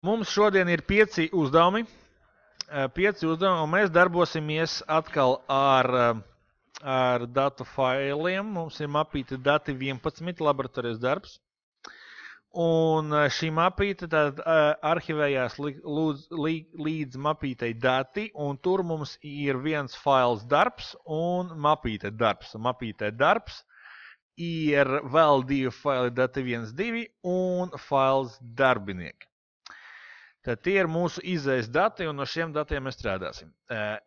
Mums šodien ir 5 uzdevumi. 5 uzdevumi, un mēs darbosimies atkal ar datu failiem. Mums ir mapīta dati 11 laboratorijas darbs. Un šī mapīta tad arhivējās līdz mapītai dati, un tur mums ir viens fails darbs un mapīte darbs. Mapītē darbs ir vēl 2 faili dati 1.2 un fails darbinieki. Tad tie ir mūsu izējas dati, un no šiem datiem mēs strādāsim.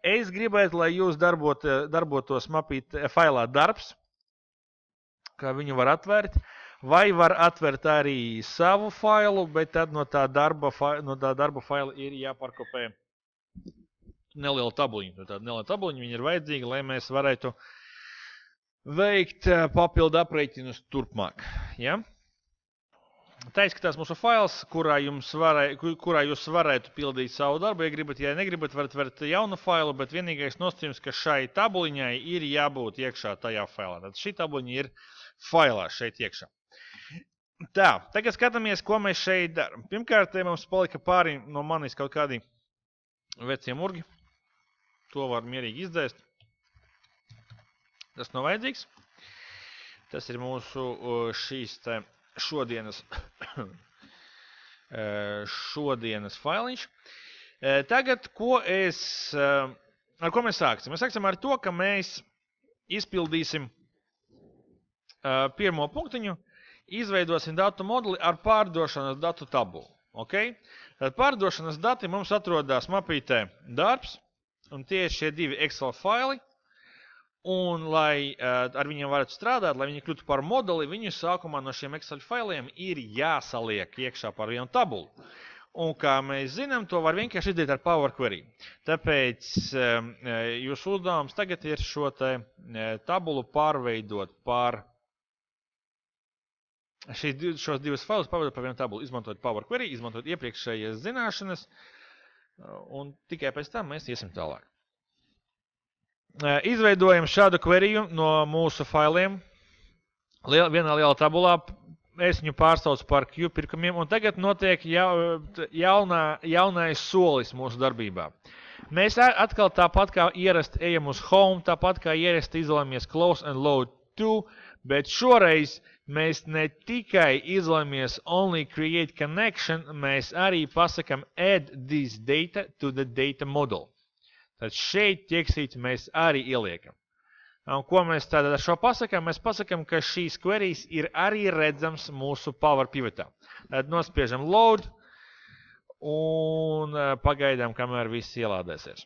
Es gribētu, lai jūs darbotos failā darbs, kā viņu var atvērt, vai var atvērt arī savu failu, bet tad no tā darba faila ir jāparkopē neliela tabuliņa. No tāda neliela tabuliņa viņa ir vajadzīga, lai mēs varētu veikt papildu aprēķinus turpmāk. Ja? Tā izskatās mūsu fails, kurā jūs varētu pildīt savu darbu. Ja gribat, ja negribat, varat vērt jaunu failu, bet vienīgais nosacījums, ka šai tabuliņai ir jābūt iekšā tajā failā. Tad šī tabuliņa ir failā šeit iekšā. Tā, tagad skatāmies, ko mēs šeit darām. Pirmkārt, mums palika pāri no manis kaut kādi vecie murgi. To var mierīgi izdzēst. Tas nav vajadzīgs. Tas ir mūsu šīs te šodienas failiņš. Tagad, ar ko mēs sāksim? Mēs sāksim ar to, ka mēs izpildīsim pirmo punktiņu, izveidosim datu moduli ar pārdošanas datu tabulu. Okay? Tad pārdošanas dati mums atrodas mapītē darbs, un tie ir šie 2 Excel faili. Un, lai ar viņiem varētu strādāt, lai viņi kļūtu par modeli, viņu sākumā no šiem Excel failiem ir jāsaliek iekšā par vienu tabulu. Un, kā mēs zinām, to var vienkārši izdarīt ar Power Query. Tāpēc jūsu uzdevums tagad ir šo te tabulu pārveidot par šos 2 failus pārveidot par vienu tabulu, izmantojot Power Query, izmantojot iepriekšējas zināšanas, un tikai pēc tam mēs iesim tālāk. Izveidojam šādu queryju no mūsu failiem vienā lielā tabulā. Es viņu pārsaucu par Q pirkumiem, un tagad notiek jaunais solis mūsu darbībā. Mēs atkal tāpat kā ierasti ejam uz Home, tāpat kā ierasti izvēlamies Close and Load to, bet šoreiz mēs ne tikai izvēlamies Only Create Connection, mēs arī pasakam Add this data to the data model. Tad šeit ķeksīti mēs arī ieliekam. Un ko mēs tātad ar šo pasakam? Mēs pasakam, ka šīs queries ir arī redzams mūsu Power Pivotā. Tad nospiežam Load un pagaidām, kamēr viss ielādēsies.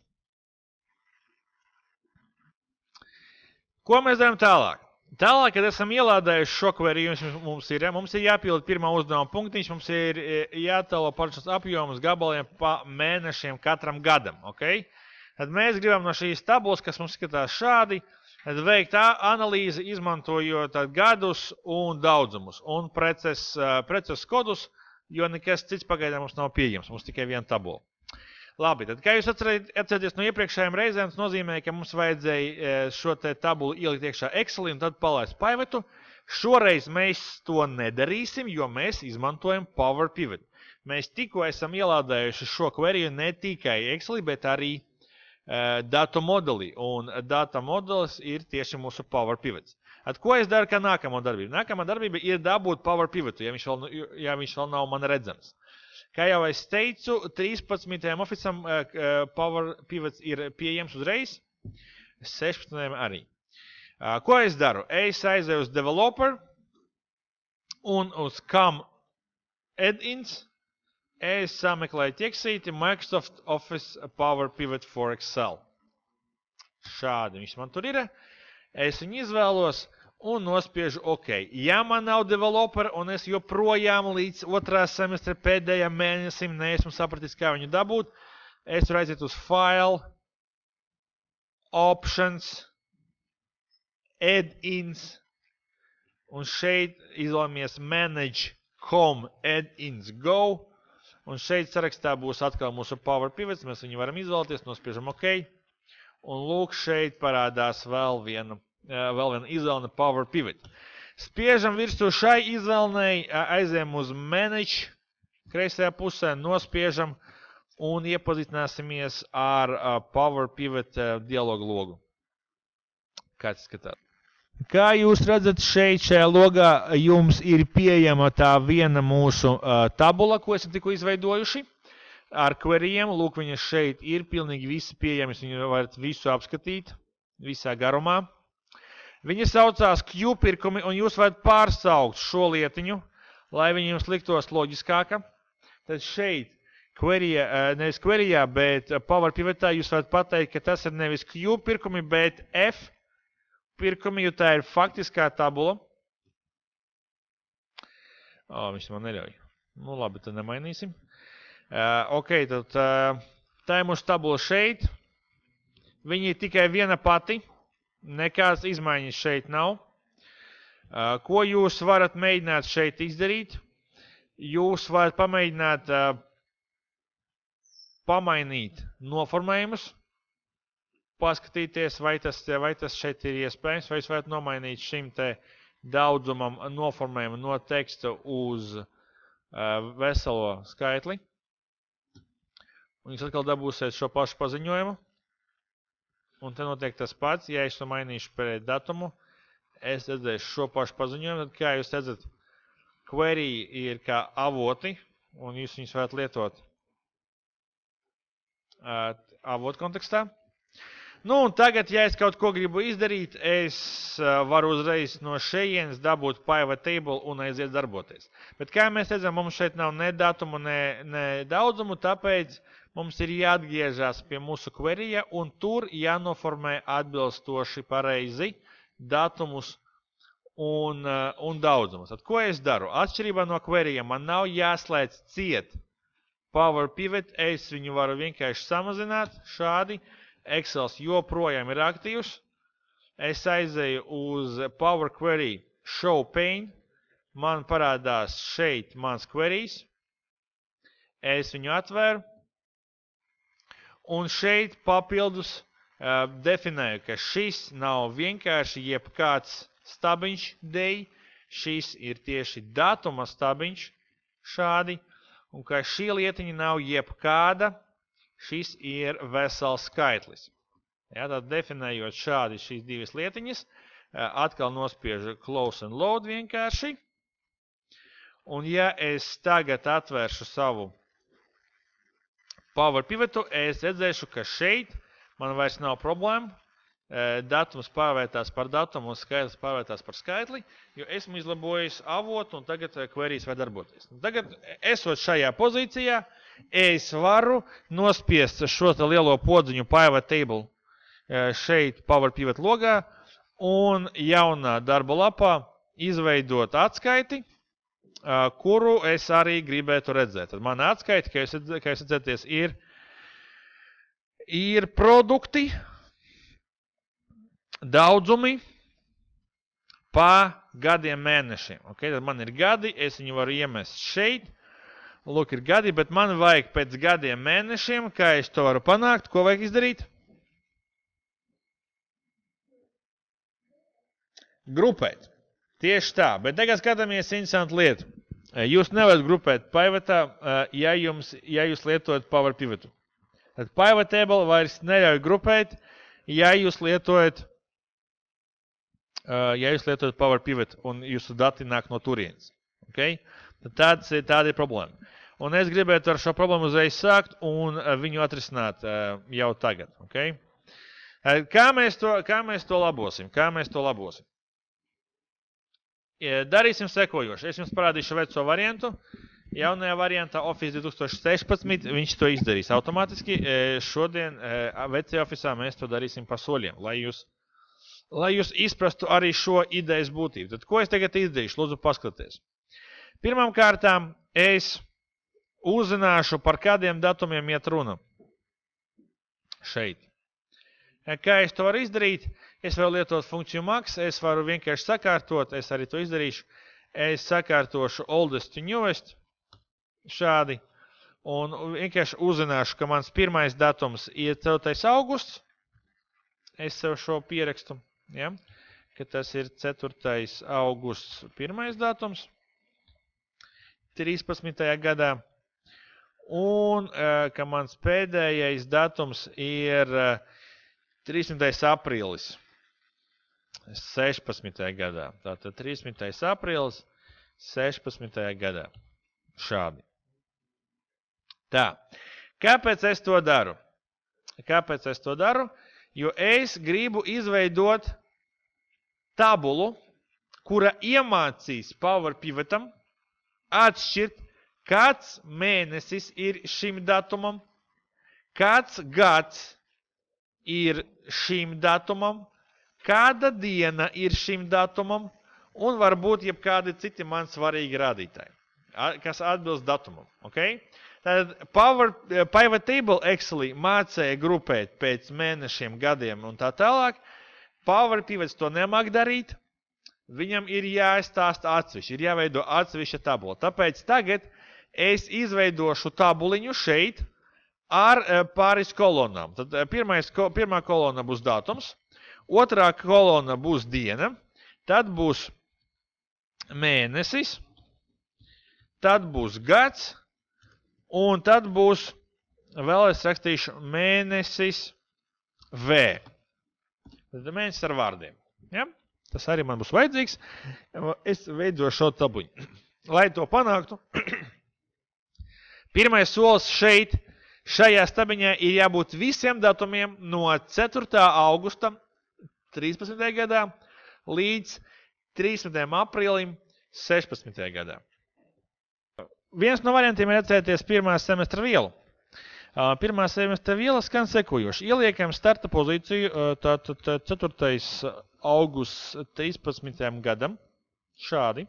Ko mēs darām tālāk? Tālāk, kad esam ielādējuši šo query, mums ir jāpilda pirmā uzdevuma punktiņš, mums ir jātalo paršas apjomus gabaliem pa mēnešiem katram gadam. Okay? Tad mēs gribam no šīs tabulas, kas mums skatās šādi, veikt analīzi, izmantojot gadus un daudzumus un preces kodus, jo nekas cits pagaidām mums nav pieejams, mums tikai viena tabula. Labi, tad kā jūs atceraties no iepriekšējām reizēm, tas nozīmē, ka mums vajadzēja šo te tabulu ielikt iekšā Excelī un tad palaist pivotu. Šoreiz mēs to nedarīsim, jo mēs izmantojam Power Pivot. Mēs tikko esam ielādējuši šo queryju ne tikai Excelī, bet arī datu modeli, un data modelis ir tieši mūsu Power Pivots. Ko es daru kā nākamo darbību? Nākamā darbība ir dabūt Power Pivotu, ja viņš vēl nav man redzams. Kā jau es teicu, 13. oficam Power Pivots ir pieejams uzreiz, 16. arī. Ko es daru? Es aizēju uz Developer un uz Come Add-ins. Es sameklēju ķeksīti Microsoft Office Power Pivot for Excel. Šādi viņš man tur ir. Es viņu izvēlos un nospiežu OK. Ja man nav developer un es joprojām līdz 2. semestra pēdējām mēnesim neesmu sapratis, kā viņu dabūt, es varu aiziet uz File, Options, Add-ins un šeit izvēlamies Manage Com Add-ins Go. Un šeit sarakstā būs atkal mūsu Power Pivots, mēs viņu varam izvēlēties, nospiežam OK. Un lūk, šeit parādās vēl viena izvēlne Power Pivot. Spiežam virsū šai izvēlnei, aizējam uz Manage kreisajā pusē, nospiežam un iepazīstināsimies ar Power Pivot dialogu logu. Kāds skatās? Kā jūs redzat, šajā logā jums ir pieejama tā viena mūsu tabula, ko esam tikko izveidojuši. Ar queryiem, lūk, viņa šeit ir pilnīgi visi pieejami, viņu varat visu apskatīt, visā garumā. Viņa saucās Q-pirkumi, un jūs varat pārsaukt šo lietiņu, lai viņa jums liktos loģiskāka. Tad šeit, nevis queryjā, bet Power Pivotā jūs varat pateikt, ka tas ir nevis Q-pirkumi, bet F-pirkumi, jo tā ir faktiskā tabula. Viņš man neļauj. Nu labi, tad nemainīsim. Ok, tad tā ir mūsu tabula šeit. Viņa ir tikai viena pati. Nekādas izmaiņas šeit nav. Ko jūs varat mēģināt šeit izdarīt? Jūs varat pamēģināt pamainīt noformējumus. Paskatīties, vai tas šeit ir iespējams, vai jūs varat nomainīt šim te daudzumam noformējumu no teksta uz veselo skaitli. Un jūs atkal dabūsiet šo pašu paziņojumu. Un te notiek tas pats. Ja es to mainīšu pret datumu, es redzēšu šo pašu paziņojumu. Tad, kā jūs redzat, query ir kā avoti, un jūs viņus varat lietot avotu kontekstā. Nu, un tagad, ja es kaut ko gribu izdarīt, es varu uzreiz no šejienes dabūt pivot table un aiziet darboties. Bet, kā mēs redzam, mums šeit nav ne datumu, ne daudzumu, tāpēc mums ir jāatgriežas pie mūsu queryja, un tur jānoformē atbilstoši pareizi datumus un daudzumus. Tad, ko es daru? Atšķirībā no queryja man nav jāslēdz ciet Power Pivot, es viņu varu vienkārši samazināt šādi. Excels joprojām ir aktīvs. Es aizēju uz Power Query Show Pane. Man parādās šeit mans queries. Es viņu atvēru. Un šeit papildus definēju, ka šis nav vienkārši jebkāds stabiņš day, šis ir tieši datuma stabiņš šādi, un ka šī lietiņa nav jebkāda, šis ir vesels skaitlis. Ja, tad definējot šādi šīs divas lietiņas, atkal nospiežu close and load vienkārši, un ja es tagad atvēršu savu Power Pivotu, es redzēšu, ka šeit man vairs nav problēma. Datums pārvērtās par datumu un skaitlis pārvērtās par skaitli, jo esmu izlabojis avotu un tagad queries var darboties. Tagad, esot šajā pozīcijā, es varu nospiest šo lielo podziņu Pivot Table šeit Power Pivot logā un jaunā darba lapā izveidot atskaiti, kuru es arī gribētu redzēt. Tad mana atskaita, kā jūs redzēties, ir produkti, daudzumi pa gadiem mēnešiem. Okay? Tad man ir gadi, es viņu varu iemest šeit. Lūk, ir gadi, bet man vajag pēc gadiem mēnešiem, kā es to varu panākt, ko vajag izdarīt? Grupēt. Tieši tā, bet tagad skatāmies interesantu lietu. Jūs nevarat grupēt pivotā, ja jūs lietojat Power Pivotu. Tad Pivot Table vairs neļauj grupēt, ja jūs lietojat Power Pivot un jūsu dati nāk no turienes. Okay? Tad tāda ir problēma. Un es gribētu ar šo problēmu uzreiz sākt un viņu atrisināt jau tagad. Okay? Kā mēs to labosim? Darīsim sekojoši. Es jums parādīšu veco variantu. Jaunajā variantā Office 2016 viņš to izdarīs automātiski. Šodien vecajā Office'ā mēs to darīsim pa soļiem, lai jūs izprastu arī šo idejas būtību. Tad, ko es tagad izdarīšu? Lūdzu, paskaties. Pirmām kārtām es uzzināšu, par kādiem datumiem iet runa. Šeit. Kā es to varu izdarīt? Es varu lietot funkciju max, es varu vienkārši sakārtot, es arī to izdarīšu. Es sakārtošu oldest to newest, šādi, un vienkārši uzzināšu, ka mans pirmais datums ir 4. augusts. Es sev šo pierakstu, ja? Ka tas ir 4. augusts pirmais datums 13. gadā. un ka mans pēdējais datums ir 30. aprīlis 16. gadā. Tātad 30. aprīlis 16. gadā. Šādi. Tā. Kāpēc es to daru? Kāpēc es to daru? Jo es gribu izveidot tabulu, kura iemācīs Power Pivotam atšķirt, kāds mēnesis ir šim datumam, kāds gads ir šim datumam, kāda diena ir šim datumam, un varbūt jebkādi citi man svarīgi rādītāji, kas atbilst datumam. Okay? Tātad Pivot Table Excelī mācēja grupēt pēc mēnešiem, gadiem un tā tālāk. Power Pivots to nemāk darīt. Viņam ir jāizstāsta atsevišķi, ir jāveido atsevišķa tabula. Tāpēc tagad es izveidošu tabuliņu šeit ar pāris kolonām. Tad pirmā kolona būs datums, otrā kolona būs diena, tad būs mēnesis, tad būs gads, un tad būs, vēl es rakstīšu, mēnesis V. Tad mēnesis ar vārdiem. Ja? Tas arī man būs vajadzīgs. Es veidošu šo tabuļu. Lai to panāktu, pirmais solis šeit, šajā stabiņā ir jābūt visiem datumiem no 4. augusta 13. gadā līdz 30. aprīlim 16. gadā. Viens no variantiem ir atcerēties pirmā semestra vielu. Pirmā semestra viela skan sekojoši. Ieliekam starta pozīciju, tātad 4. augusts 13. gadam. Šādi.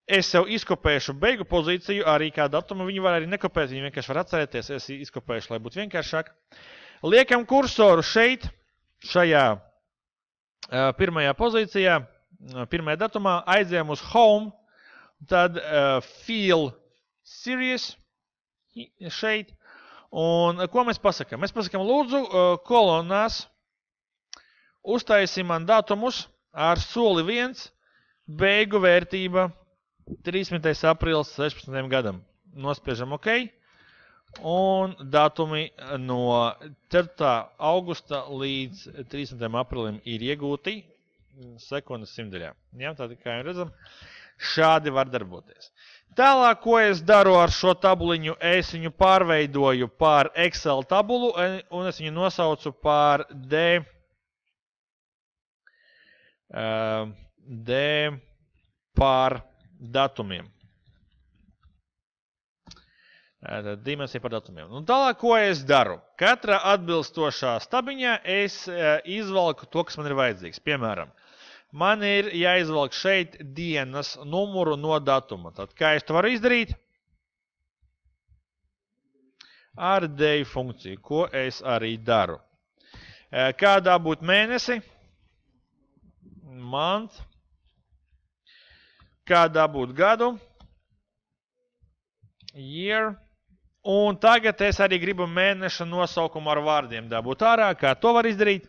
Es jau izkopēšu beigu pozīciju, arī kā datumu. Viņi var arī nekopēt, viņi vienkārši var atcerēties. Es izkopēšu, lai būtu vienkāršāk. Liekam kursoru šeit, šajā pirmajā pozīcijā, pirmajā datumā. Aizējam uz Home, tad Feel Serious. Šeit. Un ko mēs pasakam? Mēs pasakam, lūdzu, kolonās uztaisim man datumus ar soli 1, beigu vērtība 30. aprīlis 16. gadam. Nospiežam OK. Un datumi no 4. augusta līdz 30. aprīlim ir iegūti sekundes simtdaļā. Ja, tātad, kā jau redzam, šādi var darboties. Tālāk, ko es daru ar šo tabuliņu, es viņu pārveidoju par Excel tabulu, un es viņu nosaucu par D par datumiem. Dimensija par datumiem. Un tālāk, ko es daru? Katrā atbilstošā stabiņā es izvalku to, kas man ir vajadzīgs. Piemēram, man ir jāizvelk šeit dienas numuru no datuma. Tad kā es to varu izdarīt? Ar day funkciju, ko es arī daru. Kādā būtu mēnesi? Month. Kādā būtu gadu? Year. Un tagad es arī gribu mēneša nosaukumu ar vārdiem dabūt ārā. Kā to var izdarīt?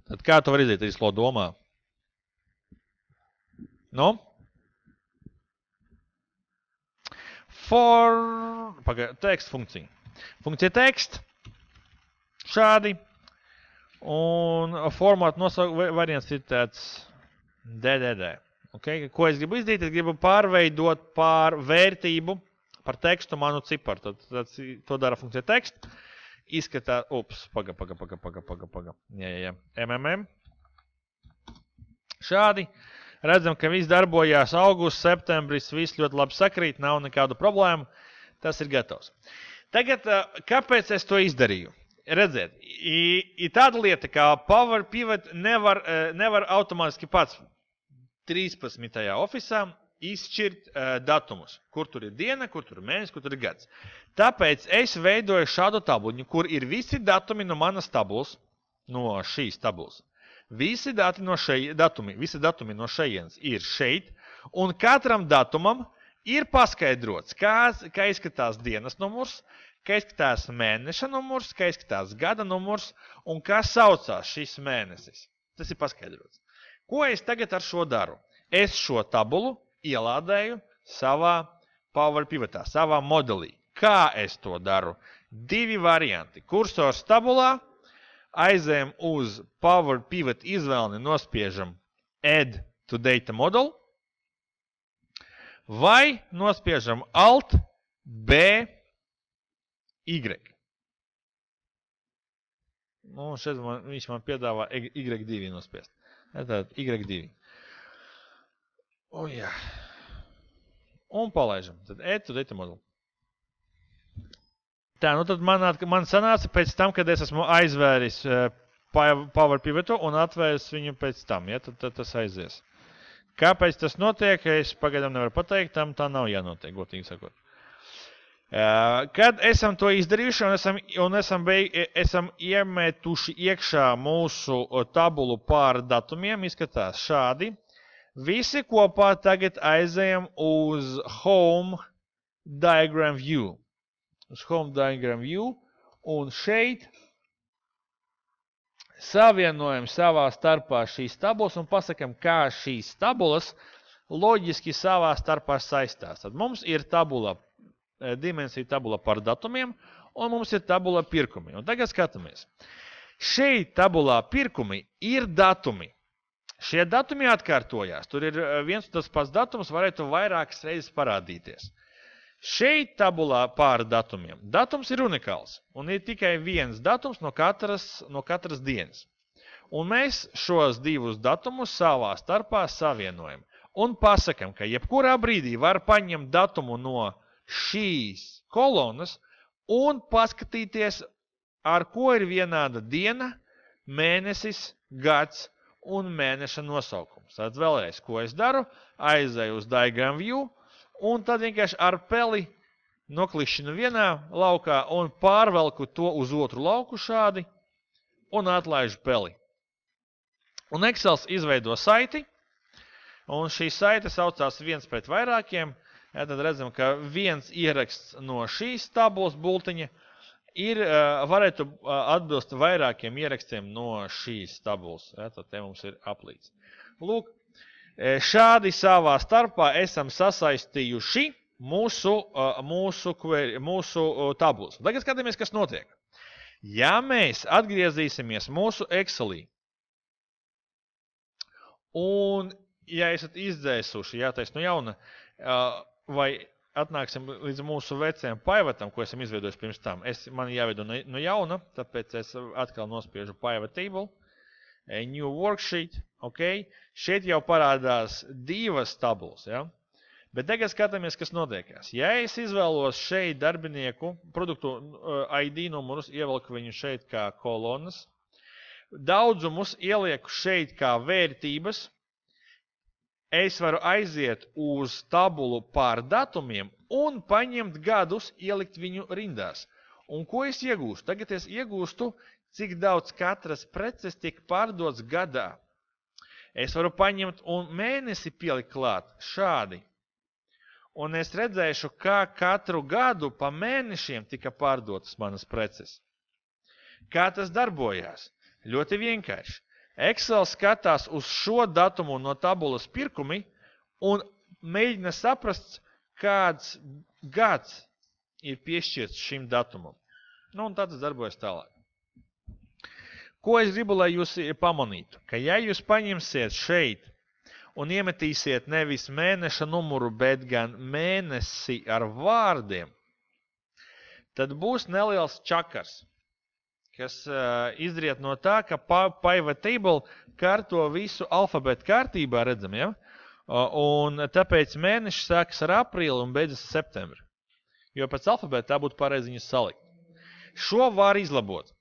Tad kā to var izdarīt, arī slot domā? Nu? Tekst funkcija. Funkcija tekst. Šādi. Un formāta variants ir tāds DDD. Okay? Ko es gribu izdarīt? Es gribu pārveidot pār vērtību, par tekstu manu ciparu. Tad to dara funkcija tekst. Izskatās, paga. Jā. MMM. Šādi. Redzam, ka viss darbojās augusts, septembris, viss ļoti labi sakrīt, nav nekādu problēmu. Tas ir gatavs. Tagad, kāpēc es to izdarīju? Redziet, ir tāda lieta, kā Power Pivot nevar automātiski pats 13. ofisā izšķirt datumus, kur tur ir diena, kur tur ir mēnesis, kur tur ir gads. Tāpēc es veidoju šādu tabuliņu, kur ir visi datumi no manas tabulas, no šīs tabulas. Visi datumi no šejienes ir šeit, un katram datumam ir paskaidrots, kā izskatās dienas numurs, kā izskatās mēneša numurs, kā izskatās gada numurs un kā saucās šis mēnesis. Tas ir paskaidrots. Ko es tagad ar šo daru? Es šo tabulu ielādēju savā Power Pivotā, savā modelī. Kā es to daru? Divi varianti. Kursors tabulā, aizējam uz Power Pivot izvēlni, nospiežam Add to Data Model, vai nospiežam Alt B Y. Un šeit viņš man piedāvā Y2 nospiest. Tātad Y2. Jā. Un palaidžam. Tad Add to Data Model. Tā, nu tad man sanāca pēc tam, kad es esmu aizvēris Power Pivotu un atvēris viņu pēc tam. Ja? Tad tas aizies. Kāpēc tas notiek, es pagaidām nevaru pateikt, tam tā nav jānotiek, godīgi sakot. Kad esam to izdarījuši un esam iemetuši iekšā mūsu tabulu pār datumiem, izskatās šādi. Visi kopā tagad aizējam uz Home Diagram View. Uz Home Diagram View un šeit savienojam savā starpā šīs tabulas un pasakam, kā šīs tabulas loģiski savā starpā saistās. Tad mums ir tabula, dimensija tabula par datumiem un mums ir tabula pirkumi. Un tagad skatāmies. Šeit tabulā pirkumi ir datumi. Šie datumi atkārtojās. Tur ir viens un tas pats datums, varētu vairākas reizes parādīties. Šeit tabulā pār datumiem. Datums ir unikāls un ir tikai viens datums no katras dienas. Un mēs šos divus datumus savā starpā savienojam. Un pasakam, ka jebkurā brīdī var paņemt datumu no šīs kolonas un paskatīties, ar ko ir vienāda diena, mēnesis, gads un mēneša nosaukums. Tad vēlreiz, ko es daru, aizēju uz Diagram View un tad vienkārši ar peli noklišķinu vienā laukā un pārvelku to uz otru lauku šādi un atlaižu peli. Un Excels izveido saiti, un šī saite saucās viens pret vairākiem. Ja, tad redzam, ka viens ieraksts no šīs tabulas bultiņa varētu atbilst vairākiem ierakstiem no šīs tabulas. Ja, tad te mums ir aplīts. Lūk, šādi savā starpā esam sasaistījuši mūsu tabulas. Tagad skatāmies, kas notiek. Ja mēs atgriezīsimies mūsu Excelī un, ja esat izdzēsuši, jātais no jauna, vai atnāksim līdz mūsu vecajam pivotam, ko esam izveidojuši pirms tam. Man jāveido no jauna, tāpēc es atkal nospiežu pivot table, new worksheet, ok. Šeit jau parādās divas tabulas, ja? Bet tagad skatāmies, kas notiekās. Ja es izvēlos šeit darbinieku produktu ID numurus, ievelku viņu šeit kā kolonas, daudzumus ielieku šeit kā vērtības, es varu aiziet uz tabulu pār datumiem un paņemt gadus, ielikt viņu rindās. Un ko es iegūstu? Tagad es iegūstu, cik daudz katras preces tiek pārdots gadā. Es varu paņemt un mēnesi pielikt klāt šādi. Un es redzēšu, kā katru gadu pa mēnešiem tika pārdotas manas preces. Kā tas darbojās? Ļoti vienkārši. Excel skatās uz šo datumu no tabulas pirkumi un mēģina saprast, kāds gads ir piešķirts šim datumam. Nu, un tā tas darbojas tālāk. Ko es gribu, lai jūs pamanītu? Ka ja jūs paņemsiet šeit un iemetīsiet nevis mēneša numuru, bet gan mēnesi ar vārdiem, tad būs neliels čakars, kas izriet no tā, ka pivot table kārto visu alfabētu kārtībā, redzam, ja? Un tāpēc mēneši sākas ar aprīli un beidzas ar septembri. Jo pēc alfabēta tā būtu pareizi viņus salikt. Šo var izlabot.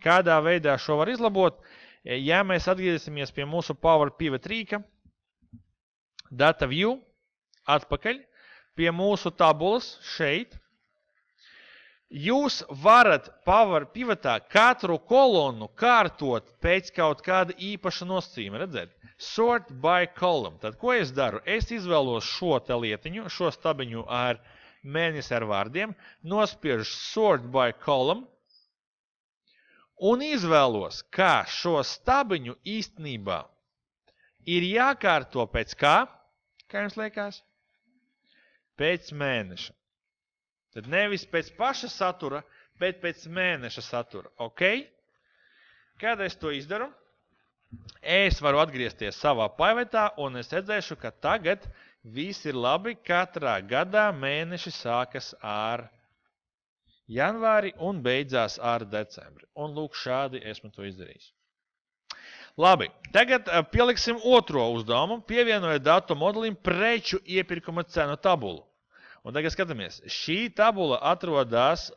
Kādā veidā šo var izlabot? Ja mēs atgriezīsimies pie mūsu Power Pivot rīka, Data View, atpakaļ, pie mūsu tabulas šeit, jūs varat Power Pivotā katru kolonu kārtot pēc kaut kāda īpaša nosacījuma, redzēt? Sort by column. Tad ko es daru? Es izvēlos šo te lietiņu, šo stabiņu ar mēnesis ar vārdiem, nospiežu sort by column un izvēlos, kā šo stabiņu īstenībā ir jākārto pēc kā jums liekas? Pēc mēneša. Tad nevis pēc paša satura, bet pēc mēneša satura. Ok? Kad es to izdaru, es varu atgriezties savā paivetā un es redzēšu, ka tagad viss ir labi. Katrā gadā mēneši sākas ar janvāri un beidzās ar decembri. Un lūk, šādi esmu to izdarījis. Labi, tagad pieliksim otro uzdevumu, pievienojot datu modelim preču iepirkuma cenu tabulu. Un tagad skatāmies, šī tabula atrodas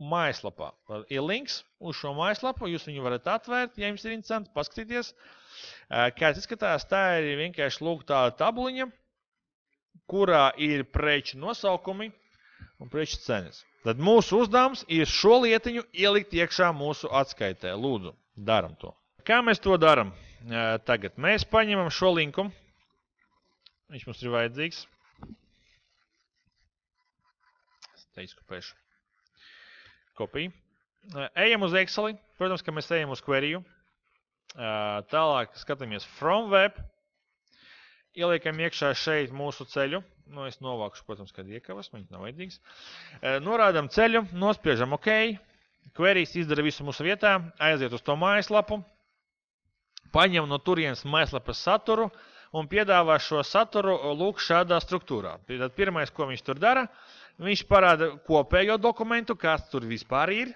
mājaslapā. Ir links uz šo mājaslapu, jūs viņu varat atvērt, ja jums ir interesanti, paskatīties. Kāds izskatās, tā ir vienkārši lūk tāda tabuliņa, kurā ir preču nosaukumi un preču cenas. Tad mūsu uzdevums ir šo lietiņu ielikt iekšā mūsu atskaitē. Lūdzu, daram to. Kā mēs to daram? Tagad mēs paņemam šo linku. Viņš mums ir vajadzīgs. Es teikšu, kopiju. Ejam uz Exceli. Protams, ka mēs ejam uz queryju. Tālāk skatāmies from web. Ieliekam iekšā šeit mūsu ceļu. Nu, es novākšu, protams, kad iekavas. Viņš nav vajadzīgs. Norādam ceļu, nospiežam OK. Queries izdara visu mūsu vietā. Aiziet uz to mājaslapu. Paņem no turienes mājaslapas saturu un piedāvā šo saturu lūk šādā struktūrā. Tad pirmais, ko viņš tur dara, viņš parāda kopējo dokumentu, kāds tur vispār ir,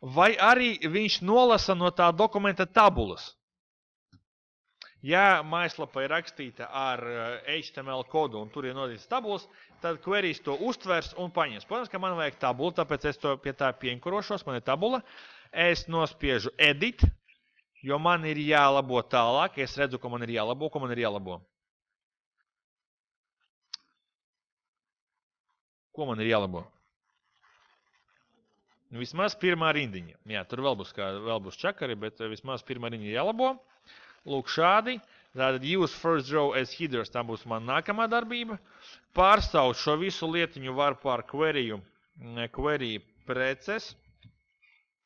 vai arī viņš nolasa no tā dokumenta tabulas. Ja mājaslapa ir rakstīta ar HTML kodu un tur ir nodītas tabulas, tad queries to uztvers un paņems. Protams, ka man vajag tabulu, tāpēc es to pie tā pienkurošos, man ir tabula. Es nospiežu edit. Jo man ir jālabo tālāk, es redzu, ko man ir jālabo, Ko man ir jālabo? Vismaz pirmā rindiņa. Jā, tur vēl būs čakari, bet vismaz pirmā rindiņa jālabo. Lūk šādi. Tātad use first row as headers, tā būs man nākamā darbība. Pārsaukt šo visu lietiņu var pār query preces.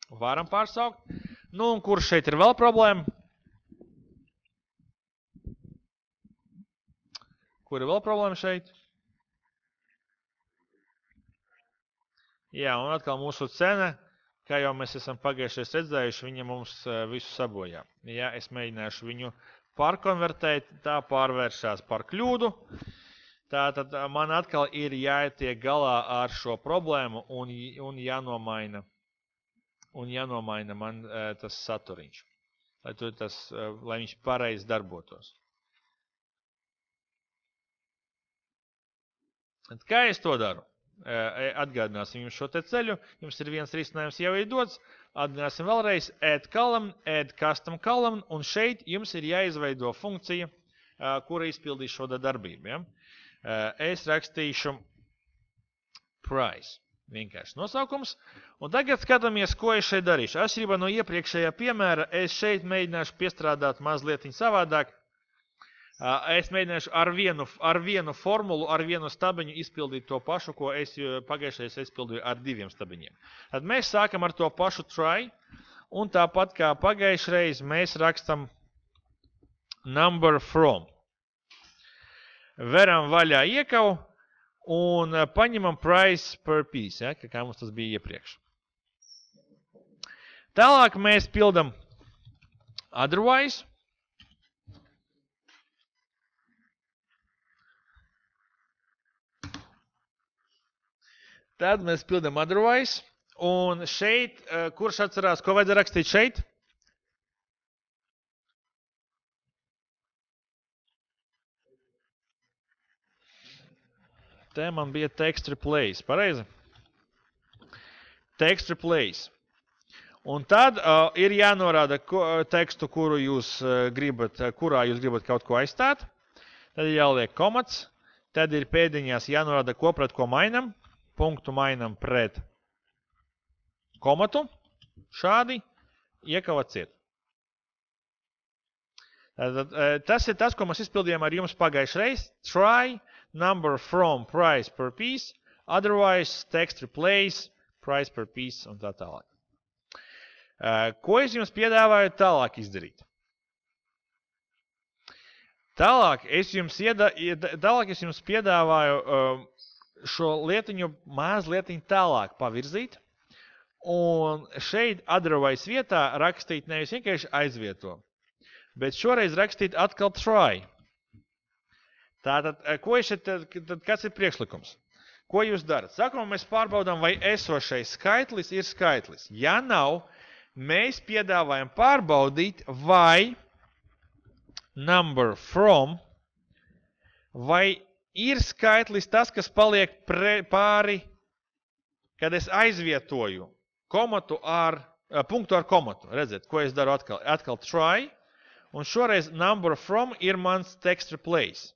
Varam pārsaukt. Nu, un kur šeit ir vēl problēma? Kur ir vēl problēma šeit? Jā, un atkal mūsu cena, kā jau mēs esam pagājušais redzējuši, viņa mums visu sabojā. Ja es mēģināšu viņu pārkonvertēt, tā pārvēršās par kļūdu. Tātad man atkal ir jātiek galā ar šo problēmu un jānomaina. Man tas saturiņš, lai viņš pareizi darbotos. Kā es to daru? Atgādināsim jums šo te ceļu. Jums ir viens risinājums jau ir dots. Atgādināsim vēlreiz add column, add custom column, un šeit jums ir jāizveido funkcija, kura izpildīs šo darbību. Ja? Es rakstīšu price. Vienkārši nosaukums. Un tagad skatāmies, ko es šeit darīšu. Atšķirībā no iepriekšējā piemēra, es šeit mēģināšu piestrādāt mazliet savādāk. Es mēģināšu ar vienu formulu, ar vienu stabiņu izpildīt to pašu, ko es pagājušajā izpildīju ar diviem stabiņiem. Tad mēs sākam ar to pašu try, un tāpat kā pagājušreiz mēs rakstam number from. Veram vaļā iekavu. Un paņemam price per piece, ja, kā mums tas bija iepriekš. Tālāk mēs pildam otherwise. Tad mēs pildam otherwise. Un šeit, kurš atcerās, ko vajadzēja rakstīt šeit? Te man bija text replace, pareizi? Text replace. Un tad ir jānorāda tekstu, kurā jūs gribat kaut ko aizstāt. Tad ir jāliek komats. Tad ir pēdiņās jānorāda, ko pret ko mainam. Punktu mainam pret komatu. Šādi. Iekavaciet. Tas ir tas, ko mēs izpildījām ar jums pagājušreiz. Try. Number from price per piece, otherwise, text replace, price per piece un tā tālāk. Ko es jums piedāvāju tālāk izdarīt? Tālāk es jums piedāvāju šo lietiņu mazlietiņu tālāk pavirzīt. Un šeit otherwise vietā rakstīt nevis vienkārši aizvieto, bet šoreiz rakstīt atkal try. Tātad, kāds ir priekšlikums? Ko jūs darat? Sākumā mēs pārbaudām, vai esošais skaitlis ir skaitlis. Ja nav, mēs piedāvājam pārbaudīt, vai number from, vai ir skaitlis tas, kas paliek pāri, kad es aizvietoju komatu punktu ar komatu. Redziet, ko es daru atkal? Atkal try, un šoreiz number from ir mans text replace.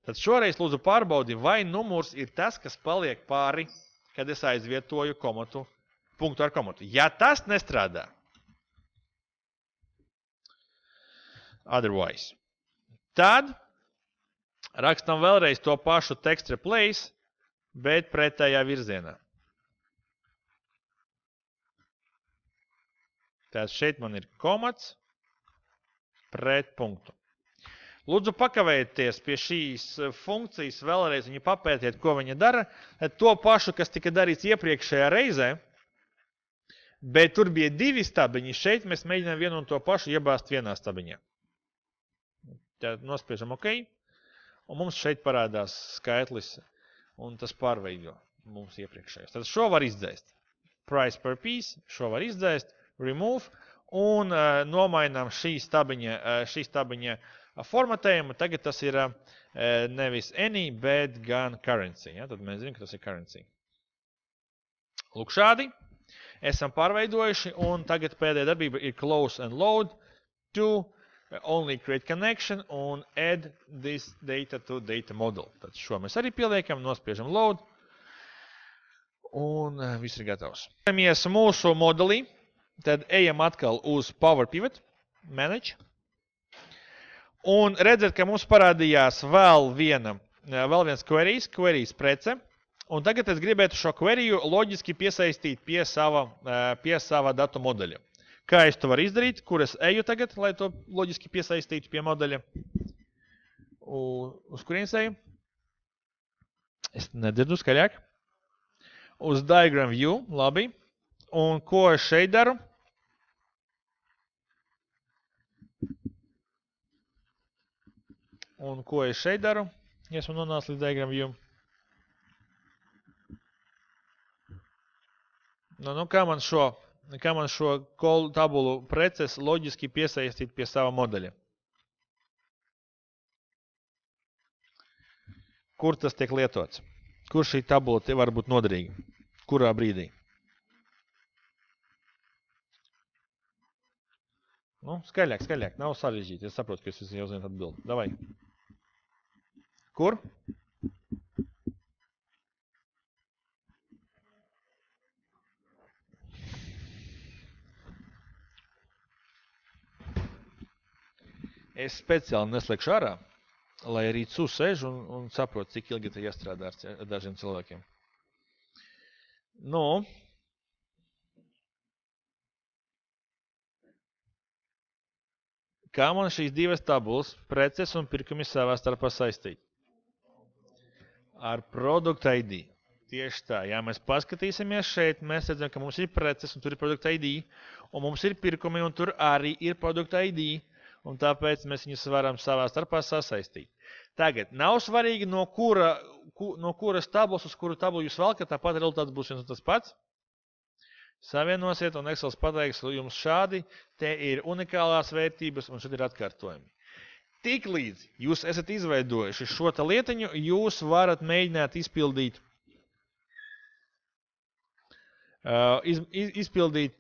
Tad šoreiz lūdzu pārbaudi, vai numurs ir tas, kas paliek pāri, kad es aizvietoju komatu, punktu ar komatu. Ja tas nestrādā, otherwise, tad rakstam vēlreiz to pašu text replace, bet pretējā virzienā. Tātad šeit man ir komats pret punktu. Lūdzu pakavējieties pie šīs funkcijas vēlreiz, viņu papētiet, ko viņa dara. To pašu, kas tika darīts iepriekšējā reizē, bet tur bija 2 stabiņi. Šeit mēs mēģinām vienu un to pašu iebāzt vienā stabiņā. Tātad nospiežam OK, un mums šeit parādās skaitlis, un tas pārveido mums iepriekšējos. Tad šo var izdzēst. Price per piece, šo var izdzēst. Remove, un nomainām šī stabiņa formatējumu. Tagad tas ir nevis any, bet gan currency. Ja? Tad mēs zinām, ka tas ir currency. Lūk šādi. Esam pārveidojuši, un tagad pēdējā darbība ir close and load to only create connection un add this data to data model. Tad šo mēs arī pieliekam, nospiežam load, un viss ir gatavs. Ejam mūsu modelī. Tad ejam atkal uz Power Pivot, Manage. Un redzat, ka mums parādījās vēl viens queries prece. Un tagad es gribētu šo queryju loģiski piesaistīt pie sava datu modeļa. Kā es to varu izdarīt? Kur es eju tagad, lai to loģiski piesaistītu pie modeļa? Uz kurienes eju? Es nedzirdu skaļāk. Uz Diagram View, labi. Un ko es šeit daru? Esmu nonācis līdz Diagram View. Kā man šo tabulu preces loģiski piesaistīt pie sava modeļa? Kur tas tiek lietots? Kur šī tabula var būt noderīga? Kurā brīdī? Skaļāk, nav sarežģīti. Es saprotu, ka jūs visi jau zināt atbildi. Davai. Kur? Es speciāli neslēgšu ārā, lai arī sēž un saprotu, cik ilgi te jāstrādā ar dažiem cilvēkiem. Kā man šīs divas tabulas, preces un pirkumi savā starpā saistīt? Ar Product ID. Tieši tā, ja mēs paskatīsimies šeit, mēs redzam, ka mums ir preces un tur ir Product ID, un mums ir pirkumi un tur arī ir Product ID, un tāpēc mēs viņus varam savā starpā sasaistīt. Tagad, nav svarīgi, no kuras tabulas uz kuru tabulu jūs valkat, tāpat rezultāts būs viens un tas pats. Savienosiet, un Excel pateiks jums šādi, te ir unikālās vērtības, un šeit ir atkārtojumi. Tiklīdz jūs esat izveidojuši šo lietiņu, jūs varat mēģināt izpildīt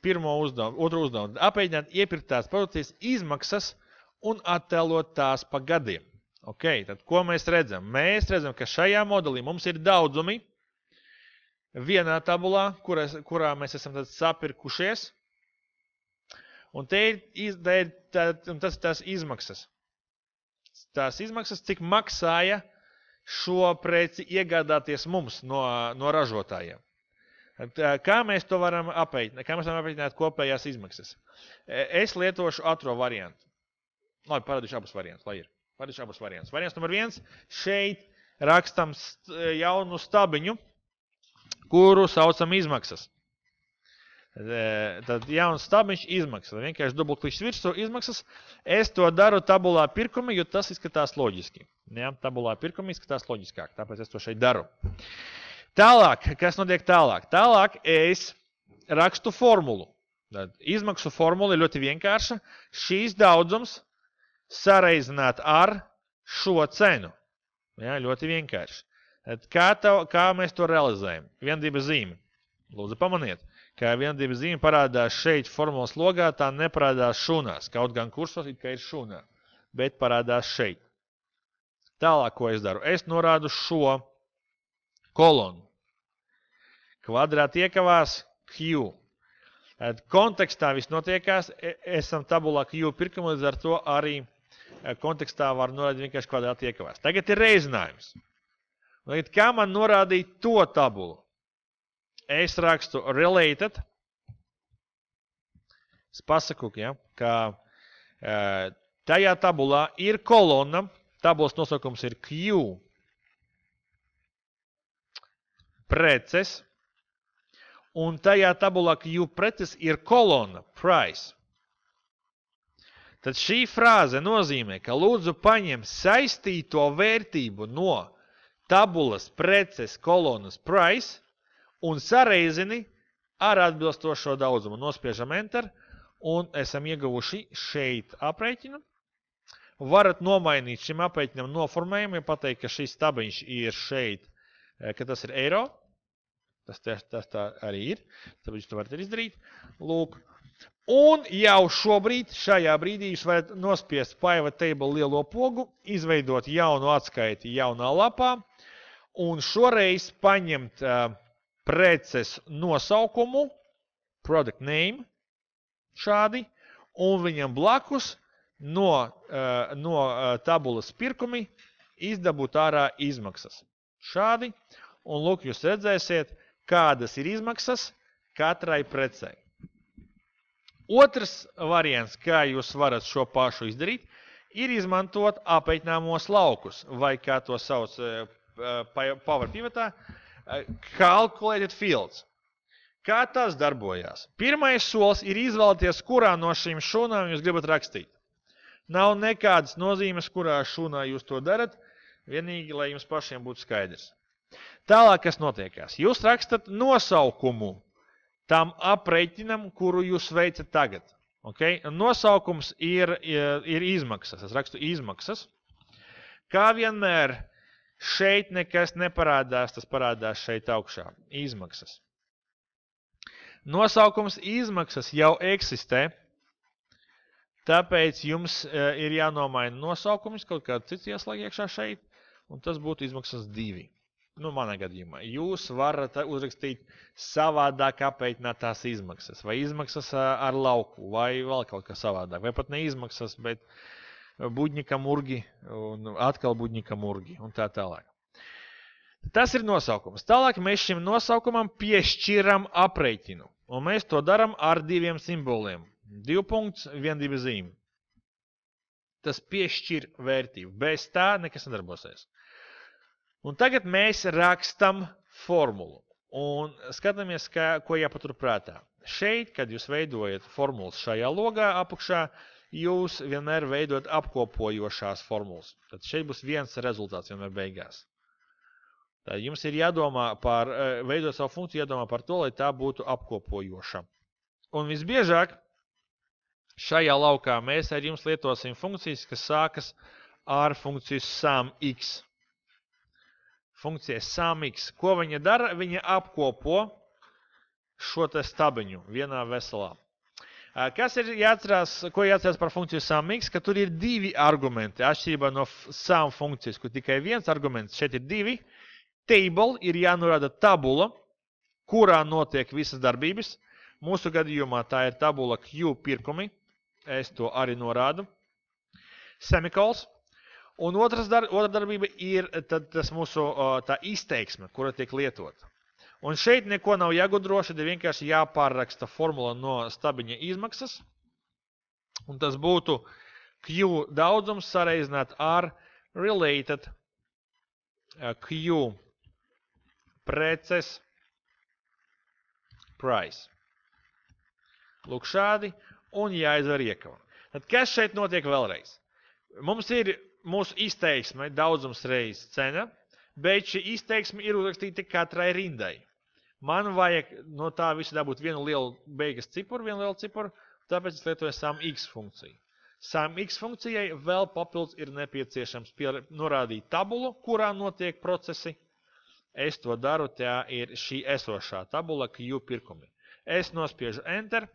pirmo uzdevumu, otru uzdevumu, apēģināt iepirktās produkcijas izmaksas un attēlot tās pa gadiem. Ok, tad ko mēs redzam? Mēs redzam, ka šajā modelī mums ir daudzumi vienā tabulā, kurā mēs esam sapirkušies, un tas ir tās izmaksas. Tās izmaksas, cik maksāja šo preci iegādāties mums no ražotājiem. Kā mēs to varam aprēķināt? Kā mēs varam aprēķināt kopējās izmaksas? Es lietošu otro variantu. Labi, parādīšu abus variantus, lai ir. Parādīšu abus variantus. Variants numur 1. Šeit rakstam jaunu stabiņu, kuru saucam izmaksas. Tad jauns stabiņš izmaksas. Vienkārši dubultklikšķis virsū izmaksas. Es to daru tabulā pirkumi, jo tas izskatās loģiski. Ja? Tabulā pirkumi izskatās loģiskāk, tāpēc es to šeit daru. Tālāk, kas notiek tālāk? Tālāk es rakstu formulu. Tad izmaksu formula ir ļoti vienkārša. Šīs daudzums sareizināt ar šo cenu. Ja, ļoti vienkārši. Tad kā mēs to realizējam? Viendības zīme. Lūdzu, pamaniet, ka viendības zīme parādās šeit formulas logā, tā neparādās šūnās. Kaut gan kursos it kā ir šūnā, bet parādās šeit. Tālāk, ko es daru? Es norādu šo kolonu. Kvadrāti iekavās Q. Kontekstā viss notiekās, esam tabulā Q pirkumu, līdz ar to arī kontekstā var norādīt vienkārši kvadrāti iekavās. Tagad ir reizinājums. Tagad, kā man norādīt to tabulu? Es rakstu related. Es pasaku, ja, ka tajā tabulā ir kolona, tabulas nosaukums ir Q preces, un tajā tabulā Q preces ir kolona price. Tad šī frāze nozīmē, ka lūdzu paņem saistīto vērtību no tabulas preces kolonas price un sareizini ar atbilstošo daudzumu. Nospiežam enter un esam ieguvuši šeit aprēķinu. Varat nomainīt šim aprēķinam noformējumu, ja pateikt, ka šis tabiņš ir šeit, ka tas ir eiro. Tas tā arī ir. Tāpēc to varat izdarīt. Lūk. Un jau šobrīd, šajā brīdī, jūs varat nospiest pivot table lielo pogu, izveidot jaunu atskaiti jaunā lapā un šoreiz paņemt preces nosaukumu, product name, šādi, un viņam blakus no tabulas pirkumi izdabūt ārā izmaksas. Šādi. Un lūk, jūs redzēsiet, kādas ir izmaksas katrai precei. Otrs variants, kā jūs varat šo pašu izdarīt, ir izmantot aprēķināmos laukus, vai kā to sauc Power Pivotā, calculated fields. Kā tas darbojās? Pirmais solis ir izvēlēties, kurā no šīm šūnām jūs gribat rakstīt. Nav nekādas nozīmes, kurā šūnā jūs to darat, vienīgi, lai jums pašiem būtu skaidrs. Tālāk, kas notiekās? Jūs rakstat nosaukumu tam aprēķinam, kuru jūs veicat tagad. Okay? Nosaukums ir izmaksas. Es rakstu izmaksas. Kā vienmēr, šeit nekas neparādās, tas parādās šeit augšā. Izmaksas. Nosaukums izmaksas jau eksistē, tāpēc jums ir jānomaina nosaukums, kaut kāds cits ieslēg iekšā šeit, un tas būtu izmaksas 2. Nu, manā gadījumā. Jūs varat uzrakstīt savādāk aprēķinātās izmaksas, vai izmaksas ar lauku, vai vēl kaut kā savādāk, vai pat ne izmaksas, bet buģņika murgi, un atkal buģņika murgi, un tā tālāk. Tas ir nosaukums. Tālāk mēs šim nosaukumam piešķiram aprēķinu, un mēs to daram ar 2 simboliem. 2 punkts, viendība zīme. Tas piešķir vērtību. Bez tā nekas nedarbosies. Un tagad mēs rakstam formulu un skatāmies, ko jāpatur prātā. Šeit, kad jūs veidojat formulas šajā logā apakšā, jūs vienmēr veidojat apkopojošās formulas. Tad šeit būs viens rezultāts vienmēr beigās. Tad jums ir jādomā par, veidot savu funkciju, jādomā par to, lai tā būtu apkopojoša. Un visbiežāk šajā laukā mēs ar jums lietosim funkcijas, kas sākas ar funkciju SUMX. Funkcija SUMX. Ko viņa dara? Viņa apkopo šo te stabiņu vienā veselā. Kas ir jāatcerās, ko jāatcerās par funkciju SUMX? Ka tur ir 2 argumenti, atšķirībā no SUM funkcijas, kur tikai viens arguments, šeit ir 2. Table ir jānorāda tabula, kurā notiek visas darbības. Mūsu gadījumā tā ir tabula Q pirkumi. Es to arī norādu. Semikols. Un otra darbība ir tas mūsu tā izteiksme, kura tiek lietota. Un šeit neko nav jāgudro, šeit ir vienkārši jāpārraksta formula no stabiņa izmaksas. Un tas būtu Q daudzums sareizināt ar related Q preces price. Lūk šādi, un jāizver iekava. Tad kas šeit notiek vēlreiz? Mums ir mūsu izteiksme daudzums reiz cena, bet šī izteiksme ir uzrakstīta katrai rindai. Man vajag no tā visu dabūt vienu lielu beigas cipuru, vienu lielu cipuru, tāpēc es lietoju SUMX funkciju. SUMX funkcijai vēl papildus ir nepieciešams norādīt tabulu, kurā notiek procesi. Es to daru, tā ir šī esošā tabula Q pirkumi. Es nospiežu Enter,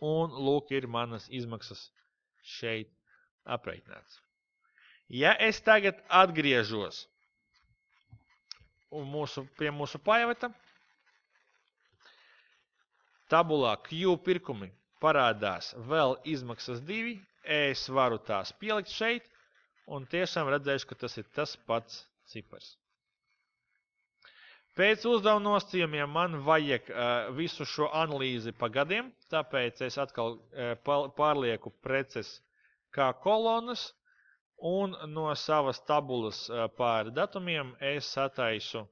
un lūk ir manas izmaksas šeit aprēķināts. Ja es tagad atgriežos pie mūsu pajavata, tabulā Q pirkumi parādās vēl izmaksas 2, es varu tās pielikt šeit, un tiešām redzēšu, ka tas ir tas pats cipars. Pēc uzdevuma nosacījumiem man vajag visu šo analīzi pa gadiem, tāpēc es atkal pārlieku preces kā kolonas, un no savas tabulas pār datumiem es sataisu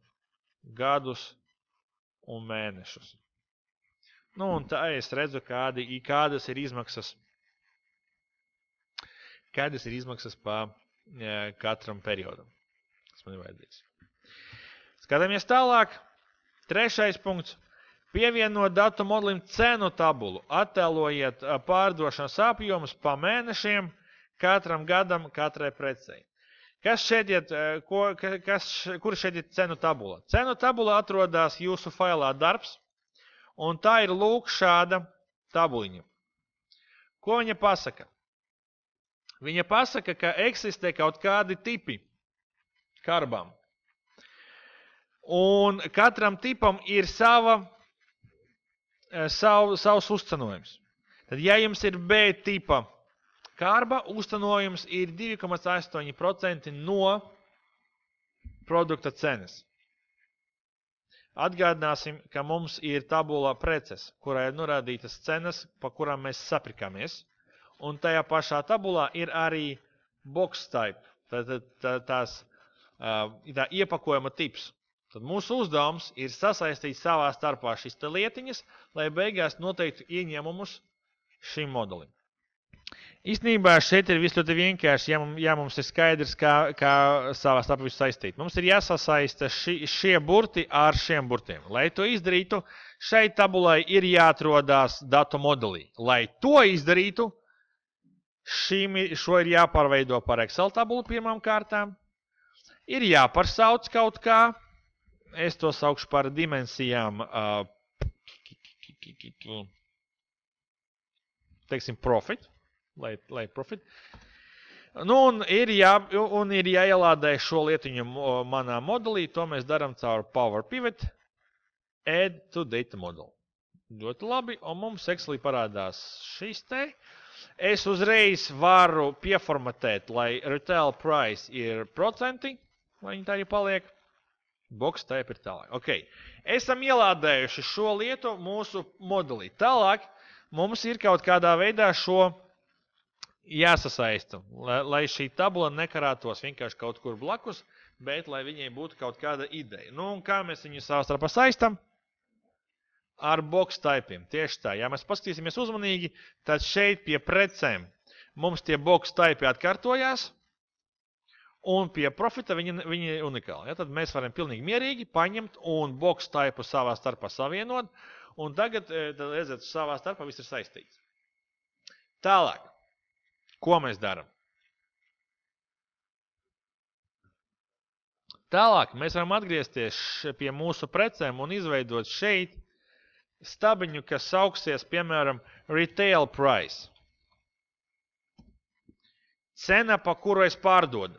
gadus un mēnešus. Nu, un tā es redzu, kādas ir izmaksas. Kādas ir izmaksas pa katram periodam, kas man ir vajadzīgs. Skatāmies tālāk. Trešais punkts. Pievienot datu modelim cenu tabulu. Attēlojiet pārdošanas apjomus pa mēnešiem, katram gadam, katrai precei. Kur šeit ir cenu tabula? Cenu tabula atrodas jūsu failā darbs, un tā ir lūk šāda tabuliņa. Ko viņa pasaka? Viņa pasaka, ka eksistē kaut kādi tipi karbām. Un katram tipam ir savs uzcenojums. Tad, ja jums ir B tipa karba, uzcenojums ir 2,8% no produkta cenas. Atgādināsim, ka mums ir tabula preces, kurā ir norādītas cenas, pa kurām mēs sapirkamies. Un tajā pašā tabulā ir arī box type, tā iepakojuma tips. Tad mūsu uzdevums ir sasaistīt savā starpā šīs lietiņas, lai beigās noteiktu ieņēmumus šim modelim. Īstenībā šeit ir viss ļoti vienkārši, ja mums ir skaidrs, kā savā starpā visu saistīt. Mums ir jāsasaista šie burti ar šiem burtiem. Lai to izdarītu, šai tabulai ir jāatrodās datu modelī. Lai to izdarītu, šo ir jāpārveido par Excel tabulu pirmām kārtām. Ir jāparsauc kaut kā. Es to saukšu par dimensijām, teiksim, profit, lai profit. Nu, un ir jāielādē šo lietiņu manā modelī, to mēs daram caur Power Pivot, Add to Data Model. Ļoti labi, un mums Excelī parādās šis te. Es uzreiz varu pieformatēt, lai retail price ir procenti, lai viņi tā arī paliek. Box type ir tālāk. Okay. Esam ielādējuši šo lietu mūsu modelī. Tālāk mums ir kaut kādā veidā šo jāsasaista, lai šī tabula nekarātos vienkārši kaut kur blakus, bet lai viņai būtu kaut kāda ideja. Nu, un kā mēs viņu savstarpā saistam? Ar box typiem. Tieši tā. Ja mēs paskatīsimies uzmanīgi, tad šeit pie precēm mums tie box typi atkārtojās. Un pie profita viņi ir unikāli. Ja, tad mēs varam pilnīgi mierīgi paņemt un box typu savā starpā savienot. Un tagad, redzēt, savā starpā viss ir saistīts. Tālāk. Ko mēs daram? Tālāk mēs varam atgriezties pie mūsu precēm un izveidot šeit stabiņu, kas sauksies, piemēram, retail price. Cena, pa kuru es pārdodu.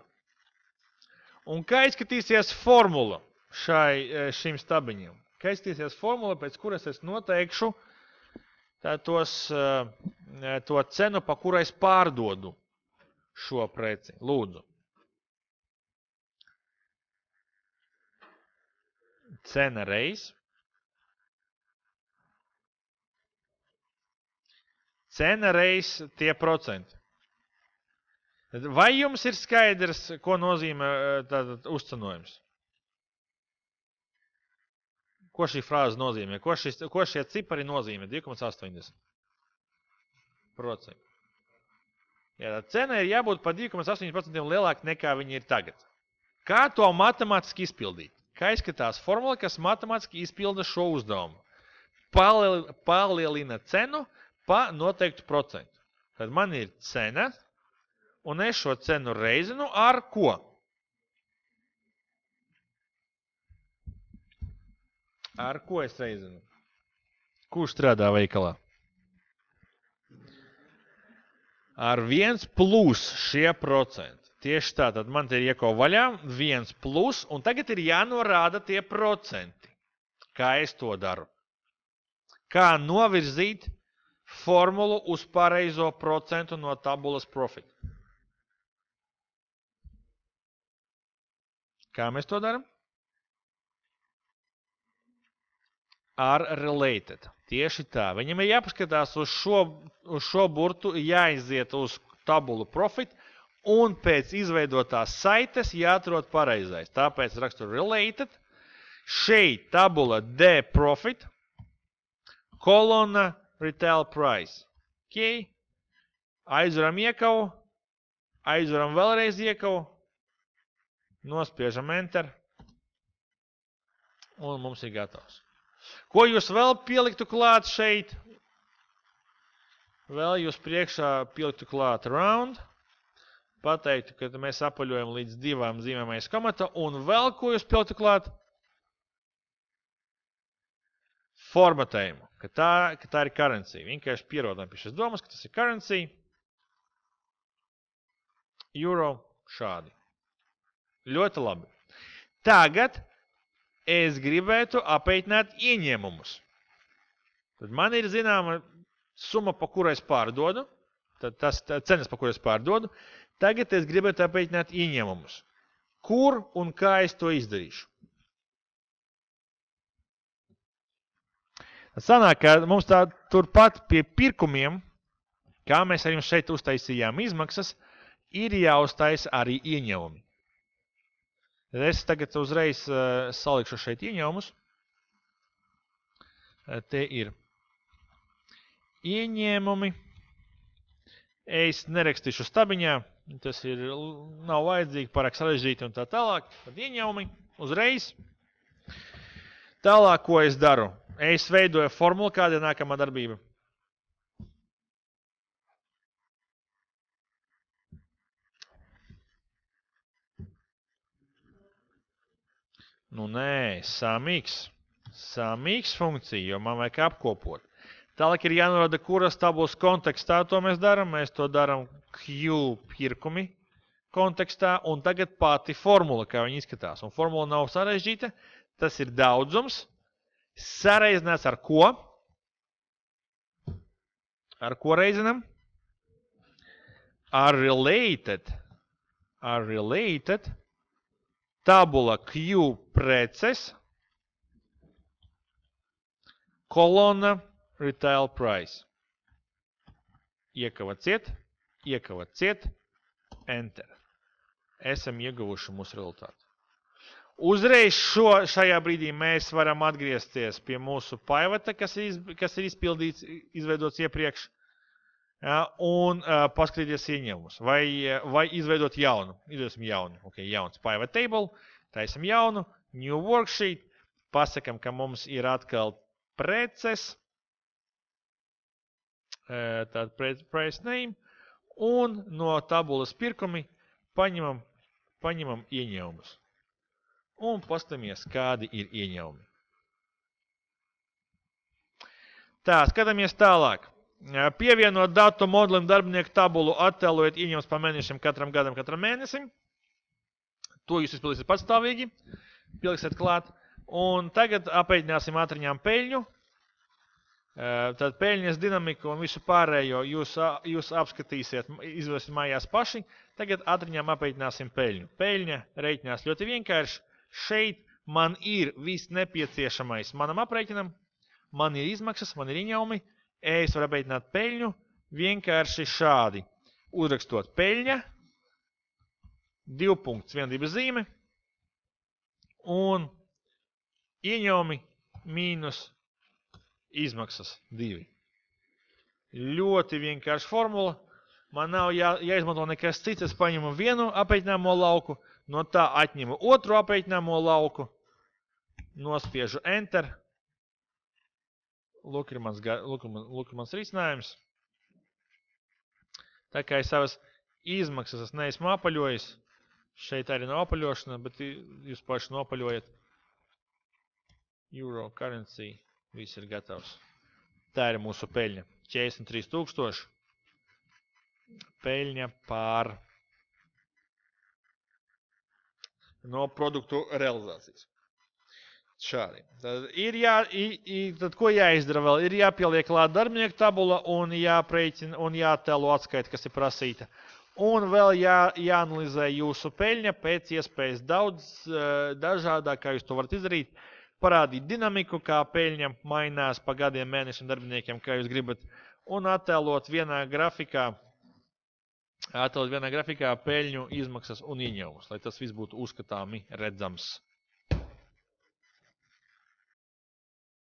Un kā izskatīsies formula šim stabiņam? Kā izskatīsies formula, pēc kuras es noteikšu to cenu, pa kurai es pārdodu šo preci. Lūdzu. Cena reiz. Cena reiz tie procenti. Vai jums ir skaidrs, ko nozīmē tātad uzcenojums? Ko šī frāze nozīmē? Ko šie cipari nozīmē? 2,80%. Jā, tā cena ir jābūt par 2,8% lielāka nekā viņi ir tagad. Kā to matemātiski izpildīt? Kā izskatās formula, kas matemātiski izpilda šo uzdevumu? Palielina cenu pa noteiktu procentu. Tad man ir cena, un es šo cenu reizinu ar ko? Ar ko es reizinu? Kurš strādā veikalā? Ar 1 plus šie procenti. Tieši tā, tad man te ir ieko vaļā 1 plus, un tagad ir jānorāda tie procenti. Kā es to daru? Kā novirzīt formulu uz pareizo procentu no tabulas profit? Kā mēs to daram? Ar related. Tieši tā. Viņam ir jāpaskatās uz šo burtu, jāiziet uz tabulu profit, un pēc izveidotās saites jāatrod pareizais. Tāpēc rakstu related. Šeit tabula D profit, kolona retail price. Ok. Aizveram iekavu, aizveram vēlreiz iekavu, nospiežam enter, un mums ir gatavs. Ko jūs vēl pieliktu klāt šeit? Vēl jūs priekšā pieliktu klāt round. Pateiktu, ka mēs apaļojam līdz 2 zīmēm aiz komata. Un vēl ko jūs pieliktu klāt? Formatējumu. Ka tā ir currency. Vienkārši pierodam pie šīs domas, ka tas ir currency. Euro šādi. Ļoti labi. Tagad es gribētu apeitināt ieņēmumus. Tad man ir zināma summa, pa kurai es pārdodu. Tas cenas, pa kurai es pārdodu. Tagad es gribētu apeitināt ieņēmumus. Kur un kā es to izdarīšu? Sanāk, ka mums tā turpat pie pirkumiem, kā mēs ar jums šeit uztaisījām izmaksas, ir jāuztaisa arī ieņēmumi. Es tagad uzreiz salikšu šeit ieņēmumus. Te ir ieņēmumi. Es nerakstīšu stabiņā. Tas nav vajadzīgi, pārāk sarežģīti un tā tālāk. Tad ieņēmumi uzreiz. Tālāk, ko es daru? Es veidoju formulu, kāda ir nākamā darbība. Nu nē, samīgs funkcija, jo man vajag apkopot. Tālāk ir jānorada, kuras tabulas kontekstā to mēs daram. Mēs to daram Q pirkumi kontekstā, un tagad pati formula, kā viņa izskatās. Un formula nav sarežģīta, tas ir daudzums, sareizināts ar ko? Ar ko reizinam? Ar related. Tabula Q preces, kolona retail price. Iekava ciet, enter. Esam ieguvuši mūsu rezultātu. Uzreiz šajā brīdī mēs varam atgriezties pie mūsu pivota, kas ir izpildīts, izveidots iepriekš, ja, un paskatīties ieņēmumus. Vai izveidot jaunu. Izveidosim jaunu. Ok, jauns pivot table, taisam jaunu, new worksheet, pasakam, ka mums ir atkal preces, tāda price name, un no tabulas pirkumi paņemam ieņēmumus. Un pastamies, kādi ir ieņēmumi. Tā, skatāmies tālāk. Pievienot datu modelim darbinieku tabulu, attēlojot ieņēmumus pa mēnešiem katram gadam, katram mēnesim. To jūs izpildīsiet patstāvīgi. Pieliksiet klāt. Un tagad apeidināsim ātriņām peļņu. Tad peļņas dinamiku un visu pārējo jūs apskatīsiet, izvēlēsiet mājās paši. Tagad atriņām aprēķināsim peļņu. Peļņa reiķinās ļoti vienkārši. Šeit man ir viss nepieciešamais manam aprēķinam. Man ir izmaksas, man ir ieņēmumi. Es varu aprēķināt peļņu vienkārši šādi. Uzrakstot peļņa, 2 punkts, vienotības zīme un ieņēmumi mīnus izmaksas 2. Ļoti vienkārši formula. Man nav jāizmanto nekas cits. Es paņemu vienu aprēķināmo lauku, no tā atņemu otru aprēķināmo lauku, nospiežu Enter. Lūk ir mans risinājums. Tā kā es savas izmaksas es neesmu apaļojis. Šeit arī nav apaļošana, bet jūs paši nopaļojat. Euro currency. Viss ir gatavs. Tā ir mūsu peļņa. 43,000. Peļņa par no produktu realizācijas. Šādi. Tad ko jāizdara vēl? Ir jāpieliek klāt darbinieku tabula un jātēlo atskaita, kas ir prasīta. Un vēl jāanalizē jūsu peļņa pēc iespējas daudz dažādāk, kā jūs to varat izdarīt. Parādīt dinamiku, kā peļņa mainās pa gadiem, mēnešiem, darbiniekiem, kā jūs gribat, un attēlot vienā grafikā peļņu, izmaksas un ieņēmumus, lai tas viss būtu uzskatāmi redzams.